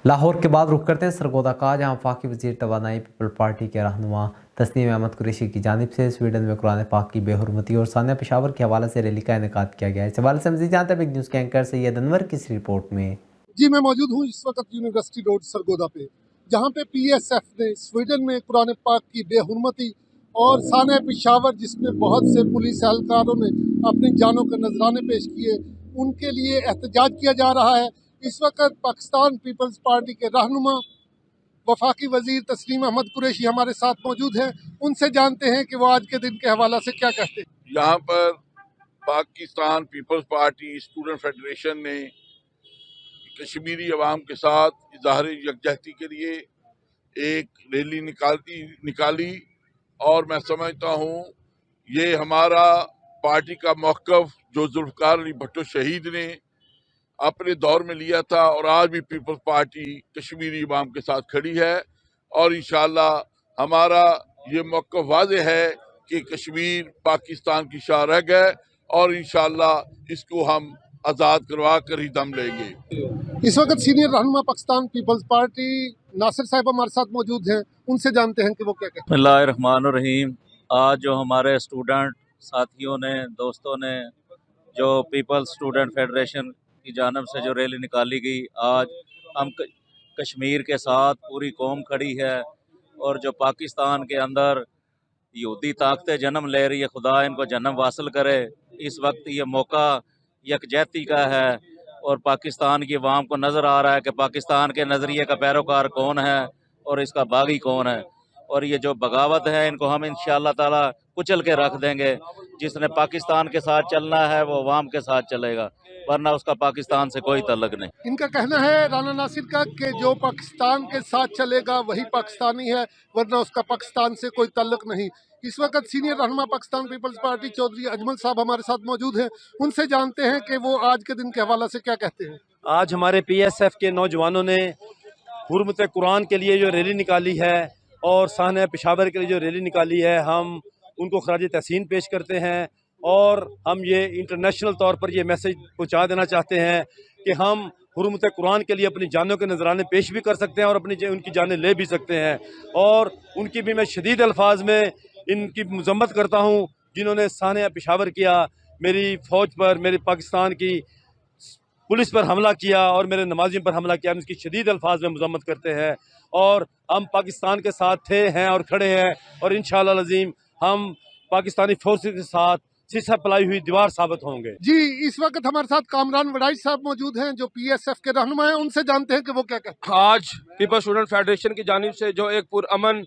लाहौर के बाद रुख करते हैं सरगोदा का, जहाँ वफाकी वज़ीर तवानाई पीपल पार्टी के रहनुमा तस्नीम अहमद कुरैशी की जानिब से स्वीडन में कुरान पाक की बेहुरमती और सानिया पेशावर के हवाले से रैली का इनेकाद किया गया है। इस हवाले से मज़ीद जानते हैं बिग न्यूज़ के एंकर सैयद अनवर की इस रिपोर्ट में। जी, मैं मौजूद हूँ इस वक्त यूनिवर्सिटी रोड सरगोदा पे, जहाँ पे PSF ने स्वीडन में कुरान पाक की बेहुरमती और सानिया पेशावर जिसमें बहुत से पुलिस एहलकारों ने अपनी जानों के नजराने पेश किए, उनके लिए एहतजाज किया जा रहा है। इस वक्त पाकिस्तान पीपल्स पार्टी के रहनुमा वफाकी वजीर तस्नीम अहमद कुरैशी हमारे साथ मौजूद हैं। उनसे जानते हैं कि वो आज के दिन के हवाला से क्या कहते हैं। यहाँ पर पाकिस्तान पीपल्स पार्टी स्टूडेंट फेडरेशन ने कश्मीरी अवाम के साथ इज़हार यकजहती के लिए एक रैली निकाली और मैं समझता हूँ ये हमारा पार्टी का मौक़िफ़ जो जुल्फ़िकार अली भुट्टो शहीद ने अपने दौर में लिया था और आज भी पीपल्स पार्टी कश्मीरी अवाम के साथ खड़ी है और इंशाअल्लाह हमारा ये मौक़िफ़ वाज़ेह है कि कश्मीर पाकिस्तान की शाह रग है और इंशाअल्लाह इसको हम आज़ाद करवा कर ही दम लेंगे। इस वक्त सीनियर रहनुमा पाकिस्तान पीपल्स पार्टी नासिर साहब हमारे साथ मौजूद हैं। उनसे जानते हैं कि वो क्या कहते हैं। बिस्मिल्लाहिर्रहमानिर्रहीम। आज जो हमारे स्टूडेंट साथियों ने, दोस्तों ने, जो पीपल्स स्टूडेंट फेडरेशन की जानब से जो रैली निकाली गई, आज हम कश्मीर के साथ पूरी कौम खड़ी है और जो पाकिस्तान के अंदर यहूदी ताकतें जन्म ले रही है, खुदा इनको जन्म वासल करे। इस वक्त ये मौका यकजहती का है और पाकिस्तान की अवाम को नज़र आ रहा है कि पाकिस्तान के नज़रिए का पैरोकार कौन है और इसका बागी कौन है। और ये जो बगावत है इनको हम इंशाअल्लाह ताला कुचल के रख देंगे। जिसने पाकिस्तान के साथ चलना है वो अवाम के साथ चलेगा, वरना उसका पाकिस्तान से कोई तल्लुक नहीं। इनका कहना है राना नासिर का कि जो पाकिस्तान के साथ चलेगा वही पाकिस्तानी है, वरना उसका पाकिस्तान से कोई ताल्लुक नहीं। इस वक्त सीनियर रहनुमा पाकिस्तान पीपल्स पार्टी चौधरी अजमल साहब हमारे साथ मौजूद हैं। उनसे जानते हैं कि वो आज के दिन के हवाला से क्या कहते हैं। आज हमारे PSF के नौजवानों ने हुर्मत कुरान के लिए जो रैली निकाली है और सानिया पेशावर के लिए जो रैली निकाली है, हम उनको खराज तहसीन पेश करते हैं और हम ये इंटरनेशनल तौर पर ये मैसेज पहुंचा देना चाहते हैं कि हम हुर्मत कुरान के लिए अपनी जानों के नजराने पेश भी कर सकते हैं और उनकी जानें ले भी सकते हैं। और उनकी भी मैं शदीद अल्फाज में इनकी मजम्मत करता हूँ जिन्होंने सानिया पेशावर किया, मेरी फ़ौज पर, मेरे पाकिस्तान की पुलिस पर हमला किया और मेरे नमाजियों पर हमला किया। हम इसकी शदीद अल्फाज में मजम्मत करते हैं और हम पाकिस्तान के साथ थे, हैं और खड़े हैं और इंशाअल्लाह अज़ीम हम पाकिस्तानी फोर्सेस के साथ शीशा पलाई हुई दीवार साबित होंगे। जी, इस वक्त हमारे साथ कामरान वड़ाई साहब मौजूद हैं जो PSF के रहनुमा हैं। उनसे जानते हैं कि वो क्या कहते हैं। आज पीपल्स स्टूडेंट फेडरेशन की जानिब से जो एक पुरअमन